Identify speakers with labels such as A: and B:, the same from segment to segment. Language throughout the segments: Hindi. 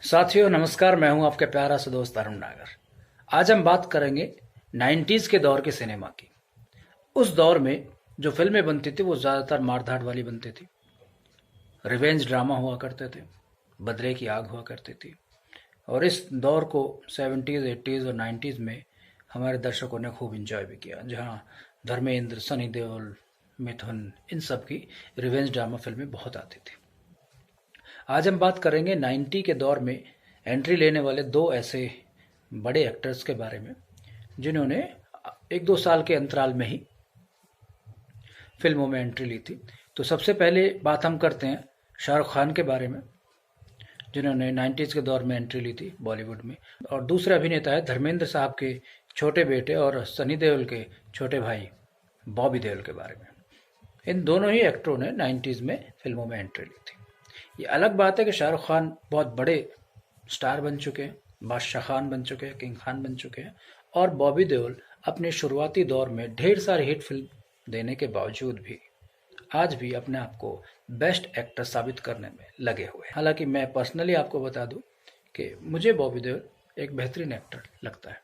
A: साथियों नमस्कार, मैं हूं आपका प्यारा सा दोस्त अरुण नागर। आज हम बात करेंगे 90s के दौर के सिनेमा की। उस दौर में जो फिल्में बनती थी वो ज़्यादातर मारधाड़ वाली बनती थी, रिवेंज ड्रामा हुआ करते थे, बदले की आग हुआ करती थी। और इस दौर को 70s, 80s और 90s में हमारे दर्शकों ने खूब इंजॉय भी किया, जहां धर्मेंद्र, सनी देओल, मिथुन, इन सब की रिवेंज ड्रामा फिल्में बहुत आती थी। आज हम बात करेंगे 90 के दौर में एंट्री लेने वाले दो ऐसे बड़े एक्टर्स के बारे में जिन्होंने एक दो साल के अंतराल में ही फिल्मों में एंट्री ली थी। तो सबसे पहले बात हम करते हैं शाहरुख खान के बारे में, जिन्होंने 90s के दौर में एंट्री ली थी बॉलीवुड में। और दूसरे अभिनेता है धर्मेंद्र साहब के छोटे बेटे और सनी देओल के छोटे भाई बॉबी देओल के बारे में। इन दोनों ही एक्टरों ने 90s में फिल्मों में एंट्री ली थी। ये अलग बात है कि शाहरुख खान बहुत बड़े स्टार बन चुके हैं, बादशाह खान बन चुके हैं, किंग खान बन चुके हैं, और बॉबी देओल अपने शुरुआती दौर में ढेर सारी हिट फिल्म देने के बावजूद भी आज भी अपने आप को बेस्ट एक्टर साबित करने में लगे हुए हैं। हालांकि मैं पर्सनली आपको बता दूं कि मुझे बॉबी देओल एक बेहतरीन एक्टर लगता है।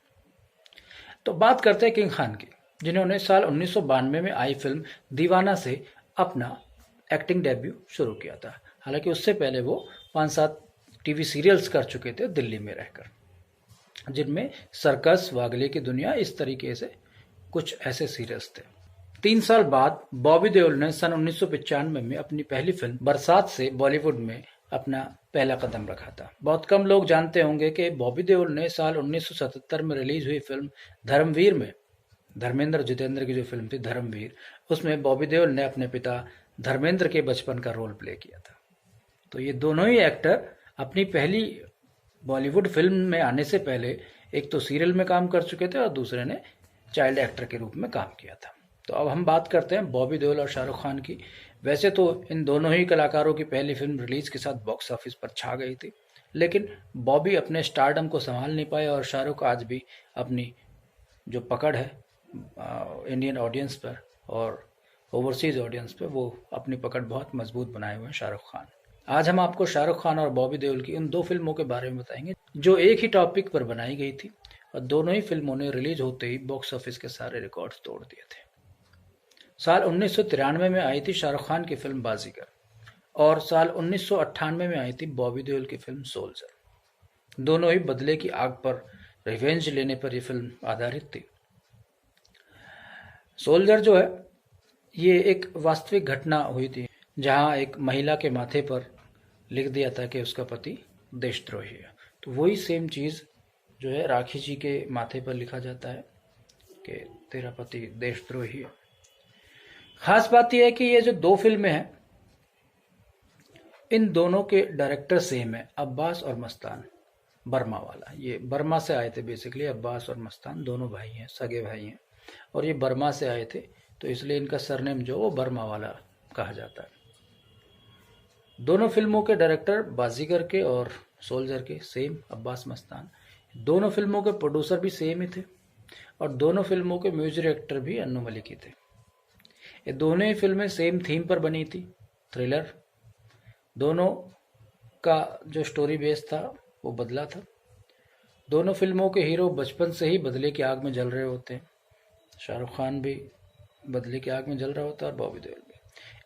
A: तो बात करते हैं किंग खान की, जिन्होंने साल 1992 में आई फिल्म दीवाना से अपना एक्टिंग डेब्यू शुरू किया था। हालांकि उससे पहले वो 5-7 टीवी सीरियल्स कर चुके थे दिल्ली में रहकर, जिनमें सर्कस, वागले की दुनिया, इस तरीके से कुछ ऐसे सीरियल्स थे। 3 साल बाद बॉबी देओल ने सन 1995 में अपनी पहली फिल्म बरसात से बॉलीवुड में अपना पहला कदम रखा था। बहुत कम लोग जानते होंगे कि बॉबी देओल ने साल 1977 में रिलीज हुई फिल्म धर्मवीर में, धर्मेंद्र जितेंद्र की जो फिल्म थी धर्मवीर, उसमें बॉबी देओल ने अपने पिता धर्मेंद्र के बचपन का रोल प्ले किया था। तो ये दोनों ही एक्टर अपनी पहली बॉलीवुड फिल्म में आने से पहले एक तो सीरियल में काम कर चुके थे और दूसरे ने चाइल्ड एक्टर के रूप में काम किया था। तो अब हम बात करते हैं बॉबी देओल और शाहरुख खान की। वैसे तो इन दोनों ही कलाकारों की पहली फिल्म रिलीज के साथ बॉक्स ऑफिस पर छा गई थी, लेकिन बॉबी अपने स्टारडम को संभाल नहीं पाए और शाहरुख आज भी अपनी जो पकड़ है इंडियन ऑडियंस पर और ओवरसीज ऑडियंस पे, वो अपनी पकड़ बहुत मजबूत बनाए हुए हैं शाहरुख खान। आज हम आपको शाहरुख खान और बॉबी देओल की उन दो फिल्मों के बारे में बताएंगे जो एक ही टॉपिक पर बनाई गई थी और दोनों ही फिल्मों ने रिलीज होते ही बॉक्स ऑफिस के सारे रिकॉर्ड्स तोड़ दिए थे। साल 1993 में आई थी शाहरुख खान की फिल्म बाजीगर और साल 1998 में आई थी बॉबी देओल की फिल्म सोल्जर। दोनों ही बदले की आग पर, रिवेंज लेने पर यह फिल्म आधारित थी। सोल्जर जो है ये एक वास्तविक घटना हुई थी, जहां एक महिला के माथे पर लिख दिया था कि उसका पति देशद्रोही है। तो वही सेम चीज जो है राखी जी के माथे पर लिखा जाता है कि तेरा पति देशद्रोही है। खास बात यह है कि ये जो दो फिल्में हैं इन दोनों के डायरेक्टर सेम है, अब्बास और मस्तान बर्मा वाला। ये बर्मा से आए थे बेसिकली, अब्बास और मस्तान दोनों भाई हैं, सगे भाई हैं, और ये बर्मा से आए थे तो इसलिए इनका सरनेम जो वो बर्मा वाला कहा जाता है। दोनों फिल्मों के डायरेक्टर बाजीगर के और सोल्जर के सेम अब्बास मस्तान। दोनों फिल्मों के प्रोड्यूसर भी सेम ही थे और दोनों फिल्मों के म्यूजिक डायरेक्टर भी अन्नू मलिक ही थे। ये दोनों ही फिल्में सेम थीम पर बनी थी, थ्रिलर। दोनों का जो स्टोरी बेस था वो बदला था। दोनों फिल्मों के हीरो बचपन से ही बदले की आग में जल रहे होते हैं। शाहरुख खान भी बदले की आग में जल रहा होता है और बॉबी देओल भी।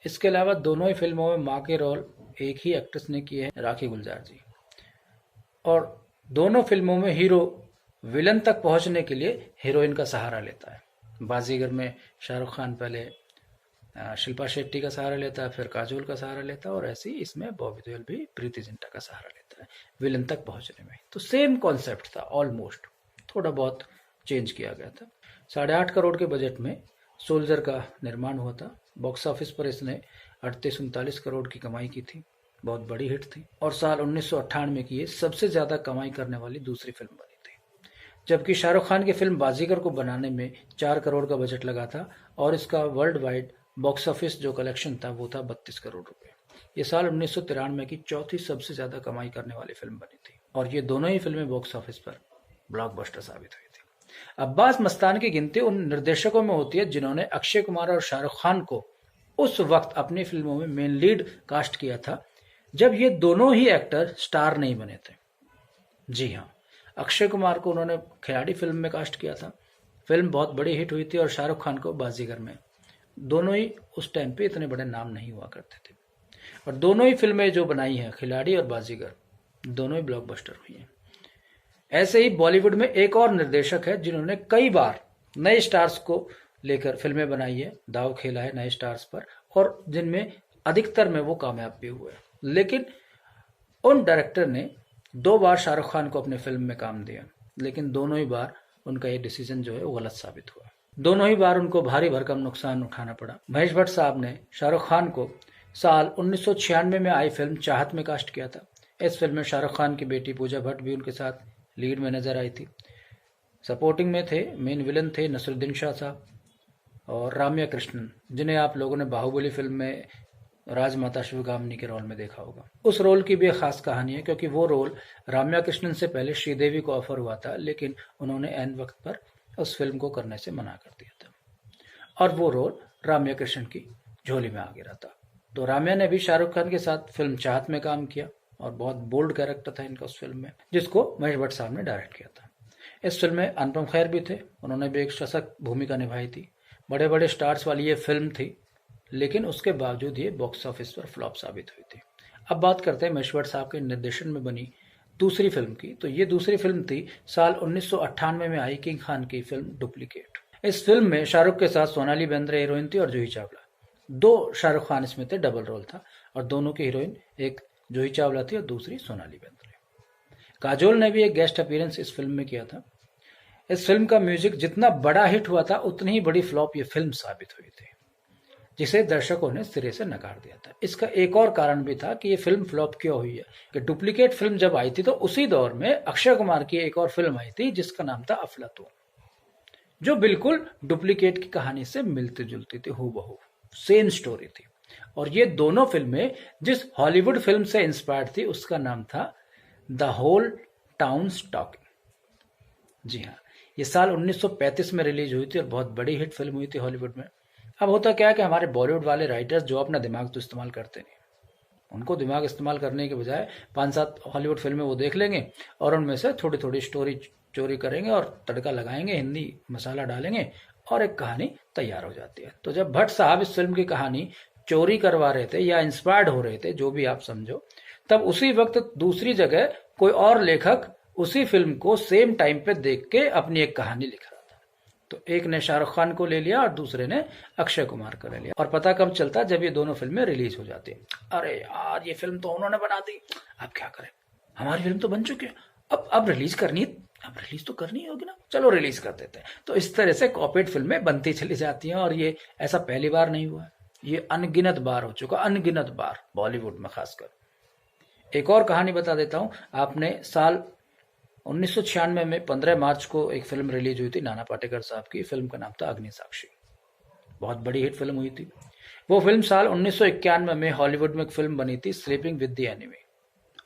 A: इसके अलावा दोनों ही फिल्मों में माँ के रोल एक ही एक्ट्रेस ने किए हैं, राखी गुलजार जी। और दोनों फिल्मों में हीरो विलन तक पहुंचने के लिए हीरोइन का सहारा लेता है। बाजीगर में शाहरुख खान पहले शिल्पा शेट्टी का सहारा लेता है, फिर काजोल का सहारा लेता है, और ऐसे ही इसमें बॉबी देओल भी प्रीति जिंटा का सहारा लेता है विलन तक पहुंचने में। तो सेम कॉन्सेप्ट था ऑलमोस्ट, थोड़ा बहुत चेंज किया गया था। 8.5 करोड़ के बजट में सोल्जर का निर्माण हुआ था। बॉक्स ऑफिस पर इसने 38-39 करोड़ की कमाई की थी, बहुत बड़ी हिट थी, और साल 1998 की ये सबसे ज्यादा कमाई करने वाली दूसरी फिल्म बनी थी। जबकि शाहरुख खान की फिल्म बाजीगर को बनाने में 4 करोड़ का बजट लगा था और इसका वर्ल्ड वाइड बॉक्स ऑफिस जो कलेक्शन था वो था 32 करोड़ रुपए। ये साल 1993 की चौथी सबसे ज्यादा कमाई करने वाली फिल्म बनी थी और ये दोनों ही फिल्में बॉक्स ऑफिस पर ब्लॉकबस्टर साबित हुई थी। अब्बास मस्तान की गिनती उन निर्देशकों में होती है जिन्होंने अक्षय कुमार और शाहरुख खान को उस वक्त अपनी फिल्मों में मेन लीड कास्ट किया था, जब ये दोनों ही एक्टर स्टार नहीं बने थे। जी हाँ, अक्षय कुमार को उन्होंने खिलाड़ी फिल्म में कास्ट किया था। फिल्म बहुत बड़ी हिट हुई थी और शाहरुख खान को बाजीगर में। दोनों ही उस टाइम पे इतने बड़े नाम नहीं हुआ करते थे, और दोनों ही फिल्में जो बनाई हैं, खिलाड़ी और बाजीगर, दोनों ही ब्लॉकबस्टर हुई हैं। ऐसे ही बॉलीवुड में एक और निर्देशक है जिन्होंने कई बार नए स्टार्स को लेकर फिल्में बनाई है, दाव खेला है नए स्टार्स पर, और जिनमें अधिकतर में वो कामयाब भी हुए। लेकिन उन डायरेक्टर ने 2 बार शाहरुख खान को अपने फिल्म में काम दिया, लेकिन दोनों ही बार उनका ये डिसीजन जो है वो गलत साबित हुआ। दोनों ही बार उनको भारी भरकम नुकसान उठाना पड़ा। महेश भट्ट साहब ने शाहरुख खान को साल 1996 में आई फिल्म चाहत में कास्ट किया था। इस फिल्म में शाहरुख खान की बेटी पूजा भट्ट भी उनके साथ लीड में नजर आई थी। सपोर्टिंग में थे, मेन विलन थे नसरुद्दीन शाह साहब और राम्या कृष्णन, जिन्हें आप लोगों ने बाहुबली फिल्म में राजमाता शिवगामिनी के रोल में देखा होगा। उस रोल की भी एक खास कहानी है, क्योंकि वो रोल राम्या कृष्णन से पहले श्रीदेवी को ऑफर हुआ था, लेकिन उन्होंने एन वक्त पर उस फिल्म को करने से मना कर दिया था, और वो रोल राम्या कृष्णन की झोली में आ गिरा था। तो राम्या ने भी शाहरुख खान के साथ फिल्म चाहत में काम किया, और बहुत बोल्ड कैरेक्टर था इनका उस फिल्म में, जिसको महेश भट्ट साहब ने डायरेक्ट किया था। इस फिल्म में अनुपम खेर भी थे, उन्होंने भी एक सशक्त भूमिका निभाई थी। बड़े बड़े स्टार्स वाली ये फिल्म थी, लेकिन उसके बावजूद ये बॉक्स ऑफिस पर फ्लॉप साबित हुई थी। अब बात करते हैं महेश भट्ट साहब के निर्देशन में बनी दूसरी फिल्म की। तो ये दूसरी फिल्म थी साल 1998 में आई किंग खान की फिल्म डुप्लीकेट। इस फिल्म में शाहरुख के साथ सोनाली बेंद्रे हीरोइन थी और जूही चावला। 2 शाहरुख खान इसमें थे, डबल रोल था, और दोनों की हीरोइन एक जूही चावला थी और दूसरी सोनाली बेंद्रे। काजोल ने भी एक गेस्ट अपीयरेंस इस फिल्म में किया था। इस फिल्म का म्यूजिक जितना बड़ा हिट हुआ था, उतनी ही बड़ी फ्लॉप ये फिल्म साबित हुई थी, जिसे दर्शकों ने सिरे से नकार दिया था। इसका एक और कारण भी था कि ये फिल्म फ्लॉप क्यों हुई है, कि डुप्लीकेट फिल्म जब आई थी तो उसी दौर में अक्षय कुमार की एक और फिल्म आई थी जिसका नाम था अफलातून, जो बिल्कुल डुप्लीकेट की कहानी से मिलती जुलती थी, हूबहू सेम स्टोरी थी। और ये दोनों फिल्में जिस हॉलीवुड फिल्म से इंस्पायर्ड थी उसका नाम था द होल टाउन्स टॉकिंग। जी हाँ, ये साल 1935 में रिलीज हुई थी और बहुत बड़ी हिट फिल्म हुई थी हॉलीवुड में। अब होता क्या है कि हमारे बॉलीवुड वाले राइटर्स जो अपना दिमाग तो इस्तेमाल करते नहीं, उनको दिमाग इस्तेमाल करने के बजाय 5-7 हॉलीवुड फिल्में वो देख लेंगे और उनमें से थोड़ी थोड़ी स्टोरी चोरी करेंगे और तड़का लगाएंगे, हिंदी मसाला डालेंगे, और एक कहानी तैयार हो जाती है। तो जब भट्ट साहब इस फिल्म की कहानी चोरी करवा रहे थे या इंस्पायर्ड हो रहे थे, जो भी आप समझो, तब उसी वक्त दूसरी जगह कोई और लेखक उसी फिल्म को सेम टाइम पे देख के अपनी एक कहानी लिख रहा था। तो एक ने शाहरुख खान को ले लिया और दूसरे ने अक्षय कुमार को ले लिया। और पता कब चलता, जब ये दोनों फिल्में रिलीज हो जाती। अरे यार, ये फिल्म तो उन्होंने बना दी, अब क्या करें, हमारी फिल्म तो बन चुकी है, अब रिलीज करनी है, अब रिलीज तो करनी होगी ना, चलो रिलीज कर देते हैं। तो इस तरह से कॉपीड फिल्में बनती चली जाती हैं, और ये ऐसा पहली बार नहीं हुआ है, ये अनगिनत बार हो चुका, अनगिनत बार बॉलीवुड में खासकर। एक और कहानी बता देता हूं, आपने साल 1996 में 15 मार्च को एक फिल्म रिलीज हुई थी नाना पाटेकर साहब की। फिल्म का नाम था अग्नि साक्षी, बहुत बड़ी हिट फिल्म हुई थी। वो फिल्म साल 1991 में हॉलीवुड में एक फिल्म बनी थी स्लीपिंग विद द एनिमी,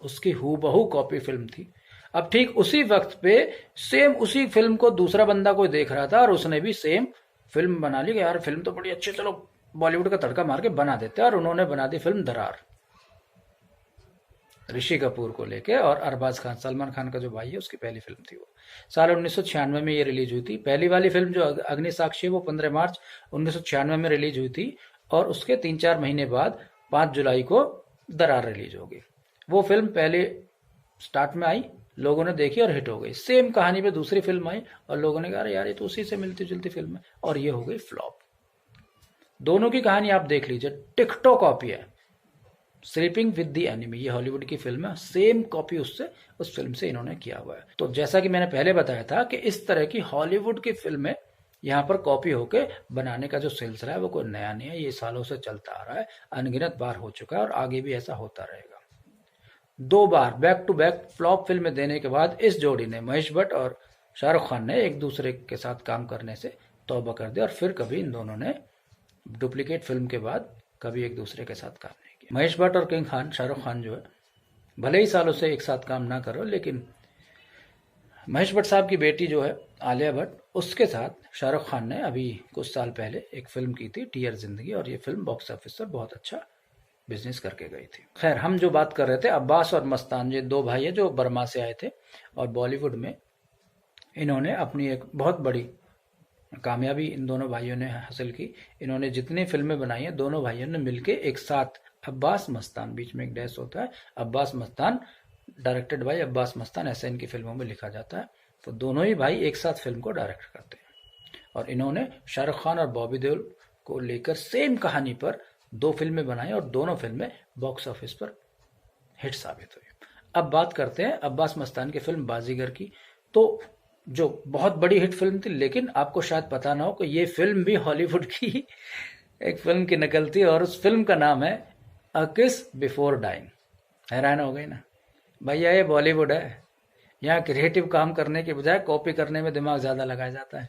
A: उसकी हूबहू कॉपी फिल्म थी। अब ठीक उसी वक्त पे सेम उसी फिल्म को दूसरा बंदा कोई देख रहा था और उसने भी सेम फिल्म बना ली कि यार फिल्म तो बड़ी अच्छी, चलो बॉलीवुड का तड़का मार के बना देते हैं, और उन्होंने बना दी फिल्म दरार, ऋषि कपूर को लेके, और अरबाज खान, सलमान खान का जो भाई है, उसकी पहली फिल्म थी वो। साल 1996 में ये रिलीज हुई थी। पहली वाली फिल्म जो अग्नि साक्षी है वो 15 मार्च 1996 में रिलीज हुई थी, और उसके 3-4 महीने बाद 5 जुलाई को दरार रिलीज हो गई। वो फिल्म पहले स्टार्ट में आई, लोगों ने देखी और हिट हो गई। सेम कहानी पे दूसरी फिल्म आई और लोगों ने कहा यार ये तो उसी से मिलती जुलती फिल्म है, और ये हो गई फ्लॉप। दोनों की कहानी आप देख लीजिए, टिकटॉक कॉपी है। स्लीपिंग विद द एनिमी ये हॉलीवुड की फिल्म है, सेम कॉपी उससे, उस फिल्म से इन्होंने किया हुआ है। तो जैसा कि मैंने पहले बताया था कि इस तरह की हॉलीवुड की फिल्में यहाँ पर कॉपी होके बनाने का जो सिलसिला है वो कोई नया नहीं है, ये सालों से चलता आ रहा है, अनगिनत बार हो चुका है और आगे भी ऐसा होता रहेगा। 2 बार बैक टू बैक फ्लॉप फिल्में देने के बाद इस जोड़ी ने, महेश भट्ट और शाहरुख खान ने, एक दूसरे के साथ काम करने से तौबा कर दिया, और फिर कभी इन दोनों ने डुप्लीकेट फिल्म के बाद कभी एक दूसरे के साथ काम नहीं किया। महेश भट्ट और किंग खान, शाहरुख खान जो है, भले ही सालों से एक साथ काम ना करो, लेकिन महेश भट्ट साहब की बेटी जो है आलिया भट्ट, उसके साथ शाहरुख खान ने अभी कुछ साल पहले एक फिल्म की थी डियर जिंदगी, और ये फिल्म बॉक्स ऑफिस पर बहुत अच्छा बिजनेस करके गई थी। खैर, हम जो बात कर रहे थे, अब्बास और मस्तान, ये दो भाई है जो बर्मा से आए थे और बॉलीवुड में इन्होंने अपनी एक बहुत बड़ी कामयाबी इन दोनों भाइयों ने हासिल की। इन्होंने जितनी फिल्में बनाई हैं दोनों भाइयों ने मिलके एक साथ, अब्बास मस्तान, बीच में एक डैश होता है, अब्बास मस्तान, डायरेक्टेड बाय अब्बास मस्तान, ऐसे इनकी फिल्मों में लिखा जाता है। तो दोनों ही भाई एक साथ फिल्म को डायरेक्ट करते हैं और इन्होंने शाहरुख खान और बॉबी देओल को लेकर सेम कहानी पर दो फिल्में बनाई और दोनों फिल्में बॉक्स ऑफिस पर हिट साबित हुई। अब बात करते हैं अब्बास मस्तान की फिल्म बाजीगर की। तो जो बहुत बड़ी हिट फिल्म थी, लेकिन आपको शायद पता ना हो कि ये फिल्म भी हॉलीवुड की एक फिल्म की नकल थी और उस फिल्म का नाम है अ किस बिफोर डाइंग। हैरान हो गई ना भैया, ये बॉलीवुड है, यहाँ क्रिएटिव काम करने के बजाय कॉपी करने में दिमाग ज्यादा लगाया जाता है,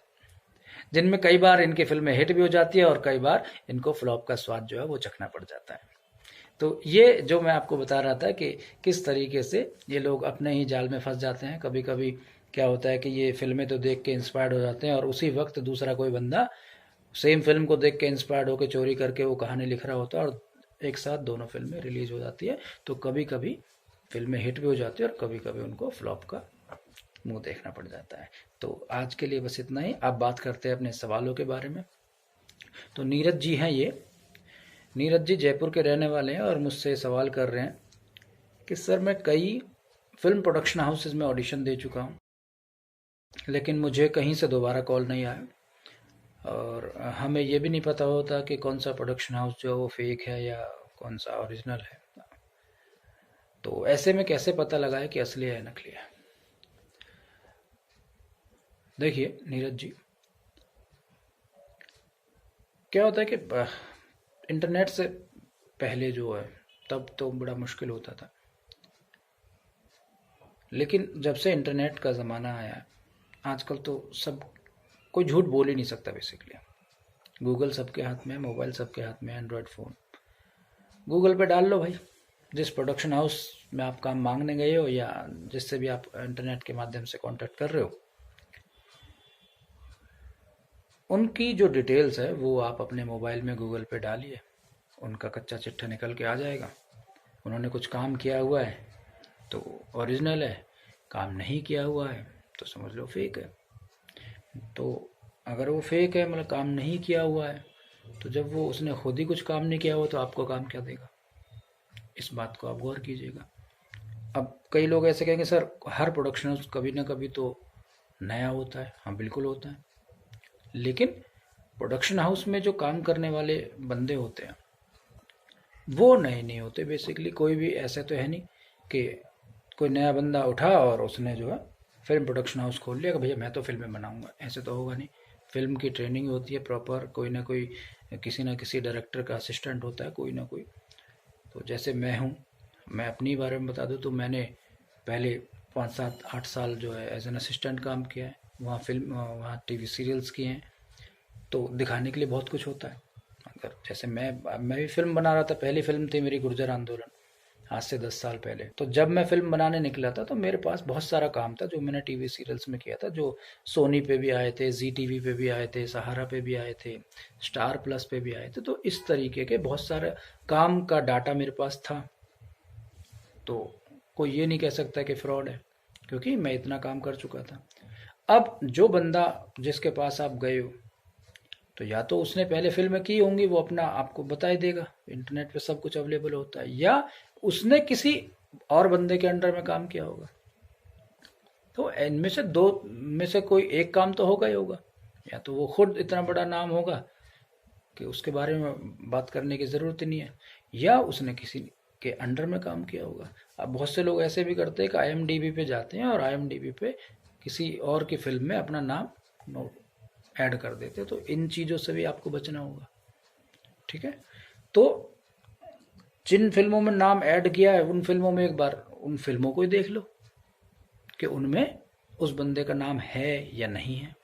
A: जिनमें कई बार इनकी फिल्में हिट भी हो जाती है और कई बार इनको फ्लॉप का स्वाद जो है वो चखना पड़ जाता है। तो ये जो मैं आपको बता रहा था कि किस तरीके से ये लोग अपने ही जाल में फंस जाते हैं। कभी कभी क्या होता है कि ये फिल्में तो देख के इंस्पायर्ड हो जाते हैं और उसी वक्त दूसरा कोई बंदा सेम फिल्म को देख के इंस्पायर्ड होकर चोरी करके वो कहानी लिख रहा होता है और एक साथ दोनों फिल्में रिलीज हो जाती है। तो कभी कभी फिल्में हिट भी हो जाती है और कभी कभी उनको फ्लॉप का मुंह देखना पड़ जाता है। तो आज के लिए बस इतना ही। आप बात करते हैं अपने सवालों के बारे में। तो नीरज जी हैं ये, नीरज जी जयपुर के रहने वाले हैं और मुझसे सवाल कर रहे हैं कि सर, मैं कई फिल्म प्रोडक्शन हाउसेज में ऑडिशन दे चुका हूँ लेकिन मुझे कहीं से दोबारा कॉल नहीं आया और हमें ये भी नहीं पता होता कि कौन सा प्रोडक्शन हाउस जो है वो फेक है या कौन सा ओरिजिनल है। तो ऐसे में कैसे पता लगाए कि असली है नकली है? देखिए नीरज जी, क्या होता है कि इंटरनेट से पहले जो है तब तो बड़ा मुश्किल होता था, लेकिन जब से इंटरनेट का ज़माना आया है आजकल तो सब कोई झूठ बोल ही नहीं सकता बेसिकली। गूगल सबके हाथ में है, मोबाइल सबके हाथ में है, एंड्रॉयड फ़ोन। गूगल पे डाल लो भाई, जिस प्रोडक्शन हाउस में आप काम मांगने गए हो या जिससे भी आप इंटरनेट के माध्यम से कांटेक्ट कर रहे हो, उनकी जो डिटेल्स है वो आप अपने मोबाइल में गूगल पे डालिए, उनका कच्चा चिट्ठा निकल के आ जाएगा। उन्होंने कुछ काम किया हुआ है तो ओरिजिनल है, काम नहीं किया हुआ है तो समझ लो फेक है। तो अगर वो फेक है, मतलब काम नहीं किया हुआ है, तो जब वो उसने खुद ही कुछ काम नहीं किया हुआ तो आपको काम क्या देगा? इस बात को आप गौर कीजिएगा। अब कई लोग ऐसे कहेंगे सर हर प्रोडक्शन हाउस कभी ना कभी तो नया होता है। हाँ बिल्कुल होता है, लेकिन प्रोडक्शन हाउस में जो काम करने वाले बंदे होते हैं वो नए नहीं होते। बेसिकली कोई भी ऐसा तो है नहीं कि कोई नया बंदा उठा और उसने जो है फिल्म प्रोडक्शन हाउस खोल लिया कि भैया मैं तो फिल्में बनाऊंगा। ऐसे तो होगा नहीं। फिल्म की ट्रेनिंग होती है प्रॉपर, कोई ना कोई किसी ना किसी डायरेक्टर का असिस्टेंट होता है कोई ना कोई। तो जैसे मैं हूँ, मैं अपनी बारे में बता दूँ तो मैंने पहले 5-7-8 साल जो है एज एन असिस्टेंट काम किया है, वहाँ टीवी सीरियल्स किए हैं। तो दिखाने के लिए बहुत कुछ होता है। अगर जैसे मैं भी फिल्म बना रहा था, पहली फिल्म थी मेरी गुर्जर आंदोलन, आज से 10 साल पहले। तो जब मैं फिल्म बनाने निकला था तो मेरे पास बहुत सारा काम था जो मैंने टीवी सीरियल्स में किया था, जो सोनी पे भी आए थे, जी टीवी पे भी आए थे, सहारा पे भी आए थे, स्टार प्लस पे भी आए थे। तो इस तरीके के बहुत सारे काम का डाटा मेरे पास था। तो कोई ये नहीं कह सकता कि फ्रॉड है, क्योंकि मैं इतना काम कर चुका था। अब जो बंदा जिसके पास आप गए हो, तो या तो उसने पहले फिल्में की होंगी, वो अपना आपको बता ही देगा, इंटरनेट पे सब कुछ अवेलेबल होता है, या उसने किसी और बंदे के अंडर में काम किया होगा। तो इनमें से दो में से कोई एक काम तो होगा ही होगा। या तो वो खुद इतना बड़ा नाम होगा कि उसके बारे में बात करने की ज़रूरत ही नहीं है, या उसने किसी के अंडर में काम किया होगा। अब बहुत से लोग ऐसे भी करते हैं कि IMDb पे जाते हैं और IMDb पे किसी और की फिल्म में अपना नाम ऐड कर देते। तो इन चीज़ों से भी आपको बचना होगा, ठीक है। तो जिन फिल्मों में नाम ऐड किया है उन फिल्मों में एक बार उन फिल्मों को ही देख लो कि उनमें उस बंदे का नाम है या नहीं है।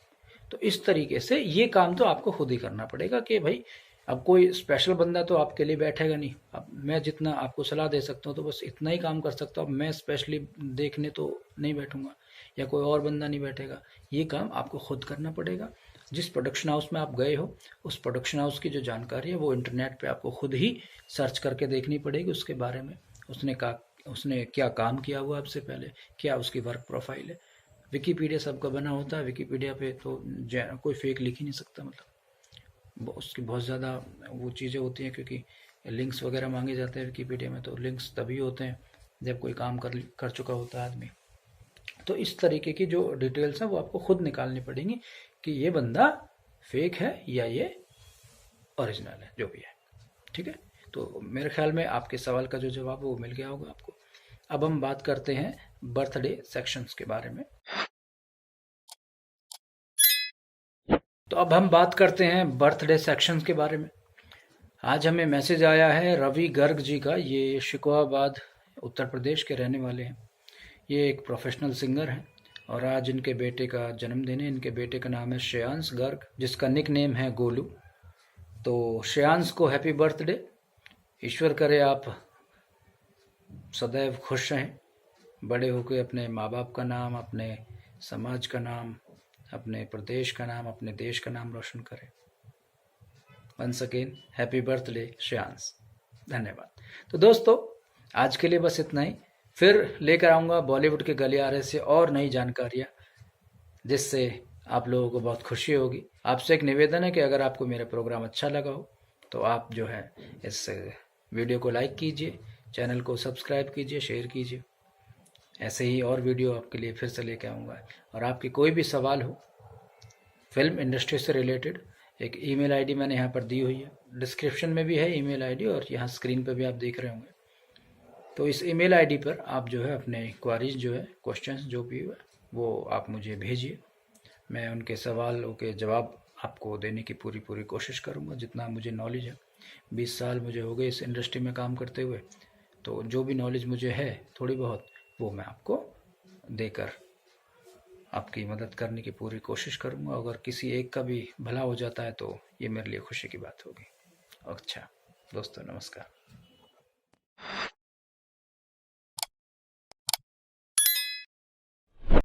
A: तो इस तरीके से ये काम तो आपको खुद ही करना पड़ेगा कि भाई अब कोई स्पेशल बंदा तो आपके लिए बैठेगा नहीं। अब मैं जितना आपको सलाह दे सकता हूँ तो बस इतना ही काम कर सकता हूँ। मैं स्पेशली देखने तो नहीं बैठूंगा या कोई और बंदा नहीं बैठेगा। ये काम आपको खुद करना पड़ेगा। जिस प्रोडक्शन हाउस में आप गए हो उस प्रोडक्शन हाउस की जो जानकारी है वो इंटरनेट पे आपको खुद ही सर्च करके देखनी पड़ेगी उसके बारे में। उसने क्या काम किया हुआ आपसे पहले, क्या उसकी वर्क प्रोफाइल है। विकीपीडिया सबका बना होता है, विकीपीडिया पे तो कोई फेक लिख ही नहीं सकता, मतलब उसकी बहुत ज़्यादा वो चीज़ें होती हैं, क्योंकि लिंक्स वगैरह मांगे जाते हैं विकीपीडिया में, तो लिंक्स तभी होते हैं जब कोई काम कर चुका होता है आदमी। तो इस तरीके की जो डिटेल्स हैं वो आपको खुद निकालनी पड़ेंगी कि ये बंदा फेक है या ये ओरिजिनल है, जो भी है। ठीक है, तो मेरे ख्याल में आपके सवाल का जो जवाब है वो मिल गया होगा आपको। अब हम बात करते हैं बर्थडे सेक्शंस के बारे में। तो अब हम बात करते हैं बर्थडे सेक्शंस के बारे में। आज हमें मैसेज आया है रवि गर्ग जी का, ये शिकोहाबाद उत्तर प्रदेश के रहने वाले हैं। ये एक प्रोफेशनल सिंगर हैं और आज इनके बेटे का जन्मदिन है। इनके बेटे का नाम है श्रेयांश गर्ग, जिसका निक नेम है गोलू। तो श्रेयांश को हैप्पी बर्थडे। ईश्वर करे आप सदैव खुश रहें, बड़े होकर अपने माँ बाप का नाम, अपने समाज का नाम, अपने प्रदेश का नाम, अपने देश का नाम रोशन करें। Once again happy birthday Shreyansh. धन्यवाद। तो दोस्तों आज के लिए बस इतना ही। फिर लेकर आऊँगा बॉलीवुड के गलियारे से और नई जानकारियाँ, जिससे आप लोगों को बहुत खुशी होगी। आपसे एक निवेदन है कि अगर आपको मेरा प्रोग्राम अच्छा लगा हो तो आप जो है इस वीडियो को लाइक कीजिए, चैनल को सब्सक्राइब कीजिए, शेयर कीजिए। ऐसे ही और वीडियो आपके लिए फिर से लेकर आऊँगा। और आपकी कोई भी सवाल हो फिल्म इंडस्ट्री से रिलेटेड, एक ईमेल आईडी मैंने यहाँ पर दी हुई है, डिस्क्रिप्शन में भी है ईमेल आईडी और यहाँ स्क्रीन पर भी आप देख रहे होंगे। तो इस ईमेल आईडी पर आप जो है अपने क्वारीज जो है, क्वेश्चंस जो भी है वो आप मुझे भेजिए। मैं उनके सवालों के जवाब आपको देने की पूरी कोशिश करूँगा जितना मुझे नॉलेज है। 20 साल मुझे हो गए इस इंडस्ट्री में काम करते हुए, तो जो भी नॉलेज मुझे है थोड़ी बहुत वो मैं आपको देकर आपकी मदद करने की पूरी कोशिश करूँगा। अगर किसी एक का भी भला हो जाता है तो ये मेरे लिए खुशी की बात होगी। अच्छा दोस्तों, नमस्कार।